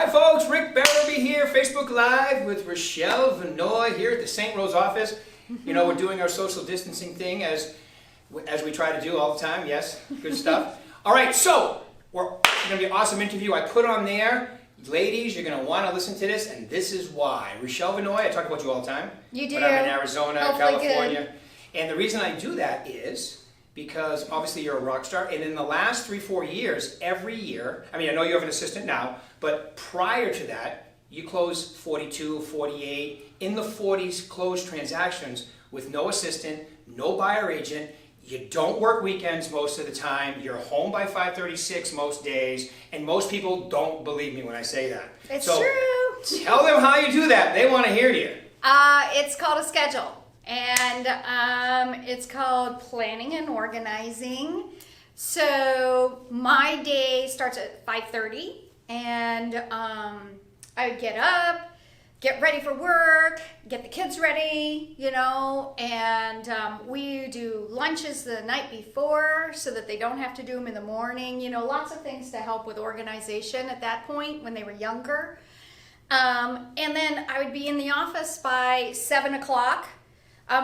Hi folks, Rick Berube here, Facebook Live with Rochelle Vannoy here at the St. Rose office. You know, we're doing our social distancing thing as we try to do all the time. Yes, good stuff. All right, so we're going to be an awesome interview. I put on there, ladies, you're going to want to listen to this, and this is why. Rochelle Vannoy, I talk about you all the time. You do. But I'm in Arizona, Hopefully California. good. And the reason I do that is because obviously you're a rock star, and in the last 3-4 years, every year, I mean, I know you have an assistant now, but prior to that, you closed 42, 48, in the 40s closed transactions with no assistant, no buyer agent. You don't work weekends most of the time. You're home by 5:36 most days, and most people don't believe me when I say that. It's so true. Tell them how you do that. They want to hear you. It's called a schedule, and it's called planning and organizing. So my day starts at 5:30, and I would get up, get ready for work, get the kids ready, you know, and we do lunches the night before so that they don't have to do them in the morning. You know, lots of things to help with organization at that point when they were younger. And then I would be in the office by 7 o'clock.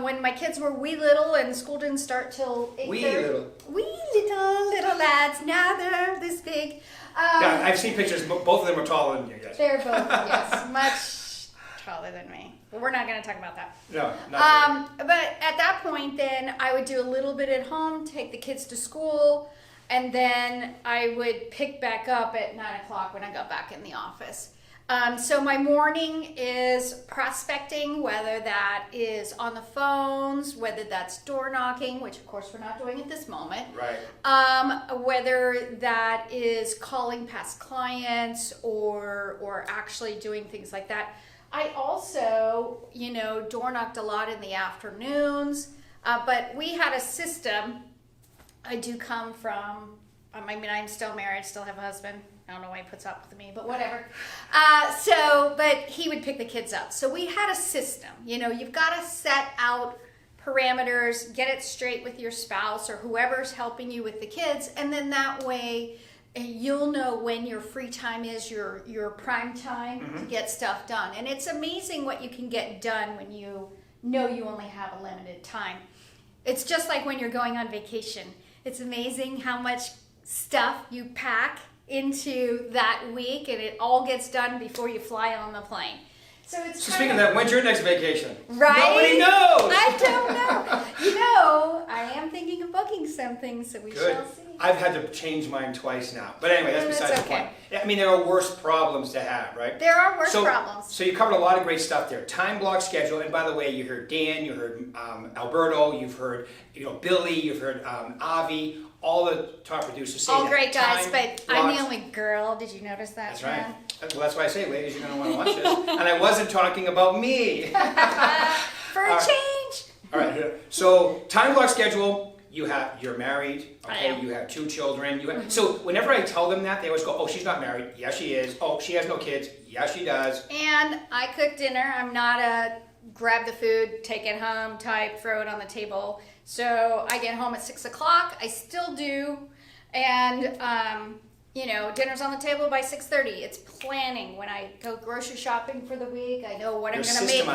When my kids were wee little and school didn't start till 8:30. Wee little. Wee little lads. Now they're this big. Yeah, I've seen pictures. Both of them are taller than you guys. They're both, yes, much taller than me. But we're not going to talk about that. No, not But at that point, then I would do a little bit at home, take the kids to school, and then I would pick back up at 9 o'clock when I got back in the office. So my morning is prospecting, whether that is on the phones, whether that's door knocking, which of course we're not doing at this moment. Right. Whether that is calling past clients or actually doing things like that. I also, you know, door knocked a lot in the afternoons, but we had a system. I do come from, I mean, I'm still married, still have a husband. I don't know why he puts up with me, but whatever. But he would pick the kids up. So we had a system. You know, you've got to set out parameters, get it straight with your spouse or whoever's helping you with the kids, and then that way you'll know when your free time is, your prime time to get stuff done. And it's amazing what you can get done when you know you only have a limited time. It's just like when you're going on vacation. It's amazing how much stuff you pack into that week, and it all gets done before you fly on the plane. So Speaking of that, when's your next vacation? Right? Nobody knows. I don't know. You know, I am thinking of booking something, so we shall see. I've had to change mine twice now. But anyway, that's besides the point. I mean, there are worse problems to have, right? There are worse problems. So you covered a lot of great stuff there. Time block schedule, and by the way, you heard Dan, you heard Alberto, you've heard Billy, you've heard Avi, all the top producers say all that. Great guys, but I'm the blocks. only girl. Did you notice that? That's right. Well, that's why I say, ladies, you're going to want to watch this. And I wasn't talking about me. For a change. All right. So time block schedule. You're married. I Okay. am. You have 2 children. So whenever I tell them that, they always go, "Oh, she's not married." Yeah, she is. "Oh, she has no kids." Yeah, she does. And I cook dinner. I'm not a grab the food, take it home type, throw it on the table. So I get home at 6 o'clock. I still do. And, you know, dinner's on the table by 6:30. It's planning. When I go grocery shopping for the week, I know what I'm going to make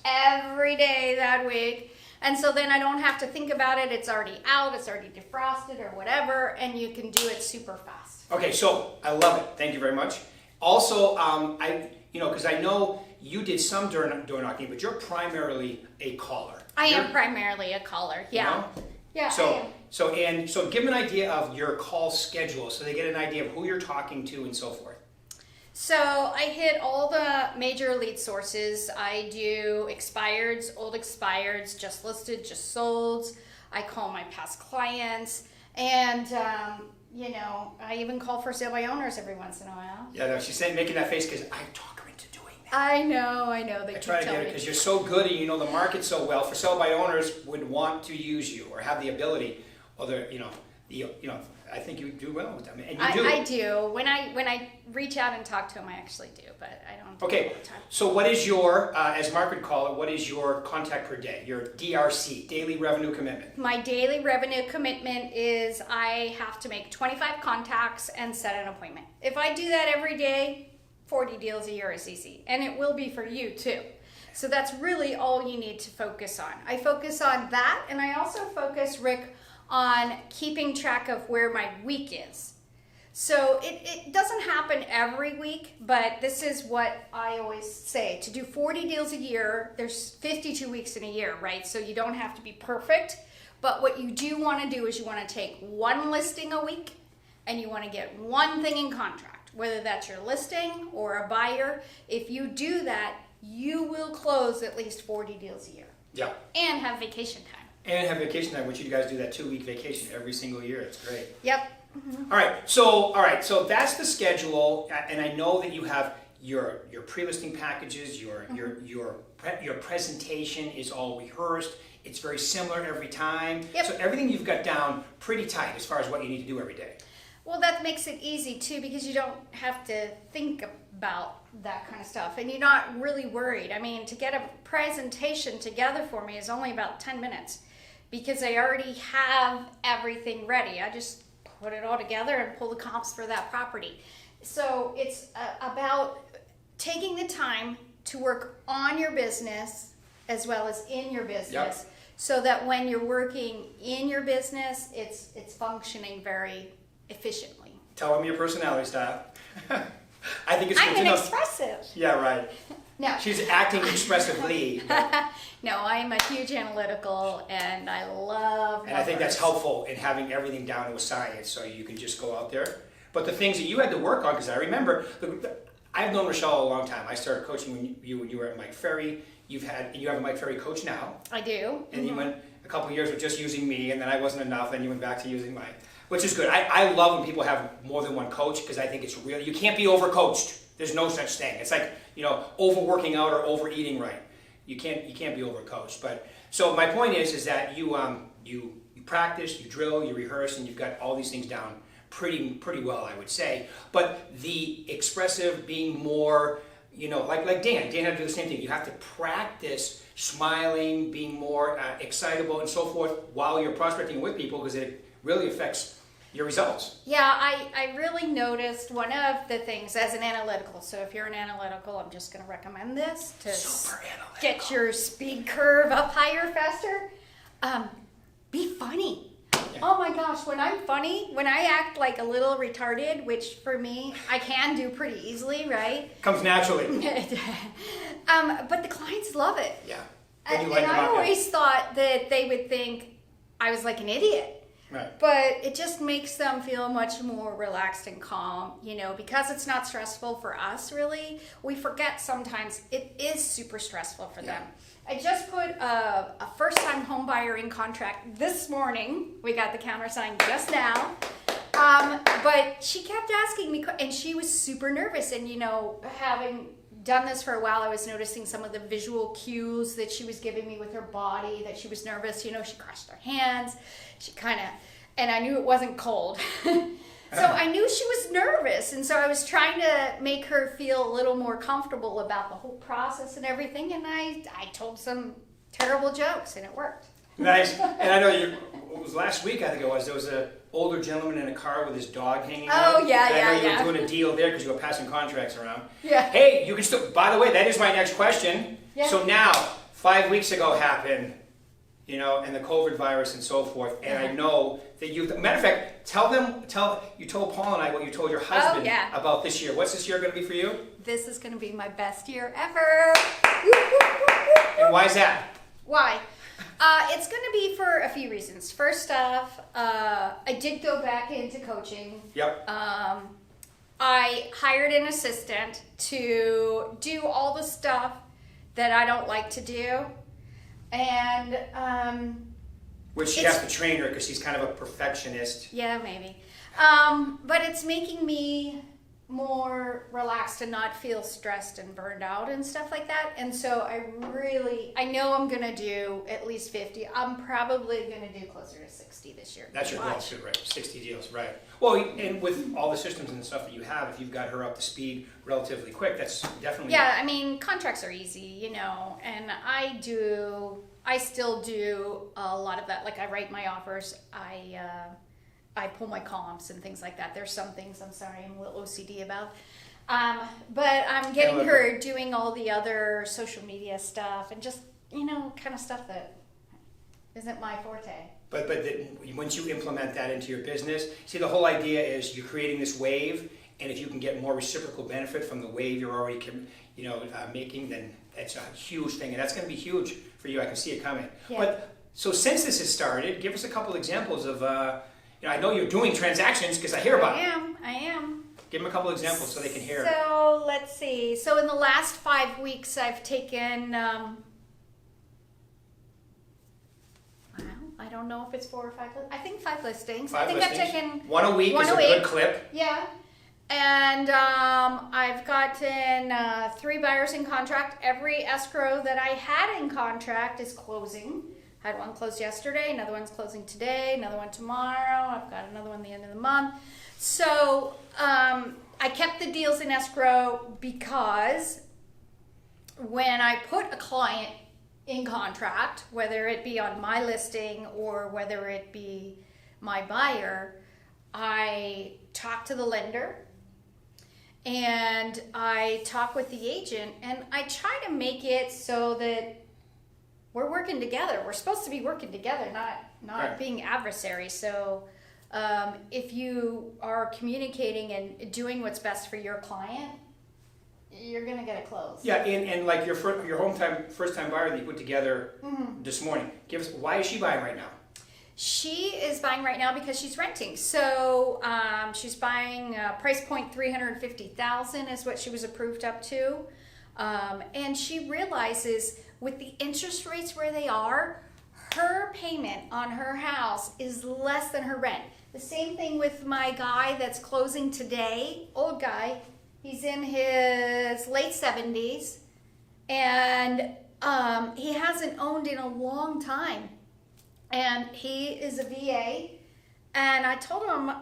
every day that week. And so then I don't have to think about it. It's already out. It's already defrosted or whatever. And you can do it super fast. Okay, so I love it. Thank you very much. Also, because I know you did some door knocking, but you're primarily a caller. I am primarily a caller. Yeah. You know? Yeah. I am. So give them an idea of your call schedule so they get an idea of who you're talking to and so forth. So I hit all the major lead sources. I do expireds, old expireds, just listed, just sold. I call my past clients, and you know, I even call for sale by owners every once in a while. Yeah, no, she's saying making that face because I talk her into doing that. I know. They I try to get it because you're so good and you know the market so well. For sale by owners would want to use you or have the ability, or I think you do well with them, and you do. I do. When I reach out and talk to them, I actually do, but I don't do it all the time. So what is your, as Mark would call it, what is your contact per day, your DRC, daily revenue commitment? My daily revenue commitment is I have to make 25 contacts and set an appointment. If I do that every day, 40 deals a year is easy, and it will be for you too. So that's really all you need to focus on. I focus on that, and I also focus, Rick, on keeping track of where my week is. So it doesn't happen every week, but this is what I always say. To do 40 deals a year, there's 52 weeks in a year, right? So you don't have to be perfect, but what you do want to do is you want to take one listing a week, and you want to get one thing in contract, whether that's your listing or a buyer. If you do that, you will close at least 40 deals a year. Yeah. And have vacation time. And have vacation time, which you guys do that 2-week vacation every single year. It's great. Yep. All right, so that's the schedule, and I know that you have your pre-listing packages, your presentation is all rehearsed. It's very similar every time. Yep. So everything you've got down pretty tight as far as what you need to do every day. Well, that makes it easy too, because you don't have to think about that kind of stuff, and you're not really worried. I mean, to get a presentation together for me is only about 10 minutes, because I already have everything ready. I just put it all together and pull the comps for that property. So it's about taking the time to work on your business as well as in your business. Yep. So that when you're working in your business, it's functioning very efficiently. Tell them your personality style. I think it's good I'm to an know. expressive. Yeah, right. No. She's acting expressively. No, I'm a huge analytical, and I love And I think that's numbers. helpful in having everything down to a science, so you can just go out there. But the things that you had to work on, because I remember, I've known Rochelle a long time. I started coaching when you were at Mike Ferry. You have a Mike Ferry coach now. I do. And you went a couple of years with just using me, and then I wasn't enough, and you went back to using Mike, which is good. I love when people have more than one coach, because I think it's real. You can't be overcoached. There's no such thing. It's like, overworking out or overeating right. You can't be overcoached. But so my point is that you practice, you drill, you rehearse, and you've got all these things down pretty well, I would say. But the expressive, being more, like Dan had to do the same thing. You have to practice smiling, being more excitable, and so forth while you're prospecting with people, because it really affects your results. Yeah, I really noticed one of the things as an analytical. So if you're an analytical, I'm just going to recommend this to Super analytical. get your speed curve up higher, faster. Be funny. Yeah. Oh my gosh, when I'm funny, when I act like a little retarded, which for me, I can do pretty easily, right? Comes naturally. But the clients love it. Yeah. And I always thought that they would think I was like an idiot. Right. But it just makes them feel much more relaxed and calm, because it's not stressful for us, really. We forget sometimes it is super stressful for them. I just put a first-time home buyer in contract this morning. We got the countersign just now. But she kept asking me, and she was super nervous. And, having done this for a while, I was noticing some of the visual cues that she was giving me with her body, that she was nervous. She crossed her hands. She and I knew it wasn't cold. So I knew she was nervous. And so I was trying to make her feel a little more comfortable about the whole process and everything. And I told some terrible jokes, and it worked. Nice. And I know it was last week, I think it was, there was an older gentleman in a car with his dog hanging out. Oh, yeah, and I know yeah. you were doing a deal there because you were passing contracts around. Yeah. Hey, you can still, by the way, that is my next question. Yeah. So now, 5 weeks ago happened, and the COVID virus and so forth, and I know that matter of fact, you told Paul and I what you told your husband about this year. What's this year going to be for you? This is going to be my best year ever. And why is that? Why? It's going to be for a few reasons. First off, I did go back into coaching. Yep. I hired an assistant to do all the stuff that I don't like to do. And Which you have to train her because she's kind of a perfectionist. yeah, maybe. But it's making me more relaxed and not feel stressed and burned out and stuff like that. And so I know I'm going to do at least 50. I'm probably going to do closer to 60 this year. That's your goal too, right? 60 deals, right. Well, and with all the systems and stuff that you have, if you've got her up to speed relatively quick, that's definitely... Yeah, I mean, contracts are easy, and I still do a lot of that. Like, I write my offers, I pull my comps and things like that. There's some things I'm a little OCD about. But I'm getting her doing all the other social media stuff and just, kind of stuff that isn't my forte. But once you implement that into your business, see, the whole idea is you're creating this wave, and if you can get more reciprocal benefit from the wave you're already making, then it's a huge thing, and that's going to be huge for you. I can see it coming. Yeah. But so since this has started, give us a couple examples of. I know you're doing transactions because I hear about it. I am. Give them a couple examples so they can hear. So let's see. So in the last 5 weeks, I've taken. I don't know if it's 4 or 5. I think 5 listings. I've taken one a week. Is a good clip. Yeah. And I've gotten 3 buyers in contract. Every escrow that I had in contract is closing. Had one closed yesterday, another one's closing today, another one tomorrow. I've got another one at the end of the month. So I kept the deals in escrow because when I put a client in contract, whether it be on my listing or whether it be my buyer, I talk to the lender and I talk with the agent, and I try to make it so that we're working together. We're supposed to be working together, not Right. being adversaries. So if you are communicating and doing what's best for your client, you're gonna get it closed. Yeah, and like your first time buyer that you put together this morning. Give us, why is she buying right now? She is buying right now because she's renting. So she's buying price point $350,000 is what she was approved up to, and she realizes with the interest rates where they are, her payment on her house is less than her rent. The same thing with my guy that's closing today, old guy. He's in his late 70s, and he hasn't owned in a long time. And he is a VA, and I told him,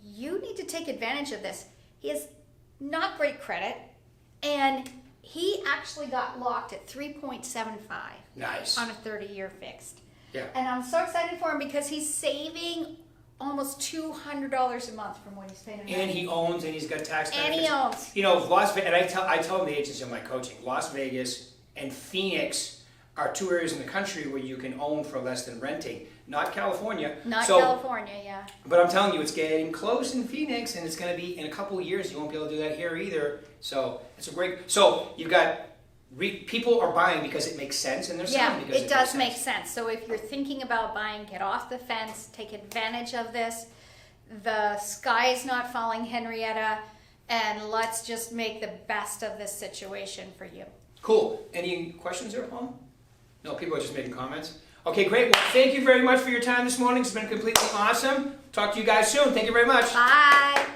you need to take advantage of this. He has not great credit, and he actually got locked at 3.75. Nice. On a 30-year fixed. Yeah. And I'm so excited for him because he's saving almost $200 a month from what he's paying. And he owns, and he's got tax benefits. And he owns. Las Vegas, and I tell the agents in my coaching, Las Vegas and Phoenix are 2 areas in the country where you can own for less than renting. Not California. Not California, yeah. But I'm telling you, it's getting close in Phoenix, and it's going to be in a couple of years. You won't be able to do that here either. So it's a great. So you've got people are buying because it makes sense, and they're selling because it does make sense. sense. So if you're thinking about buying, get off the fence, take advantage of this. The sky is not falling, Henrietta, and let's just make the best of this situation for you. Cool. Any questions there, Paul? No, people are just making comments. Okay, great. Well, thank you very much for your time this morning. It's been completely awesome. Talk to you guys soon. Thank you very much. Bye.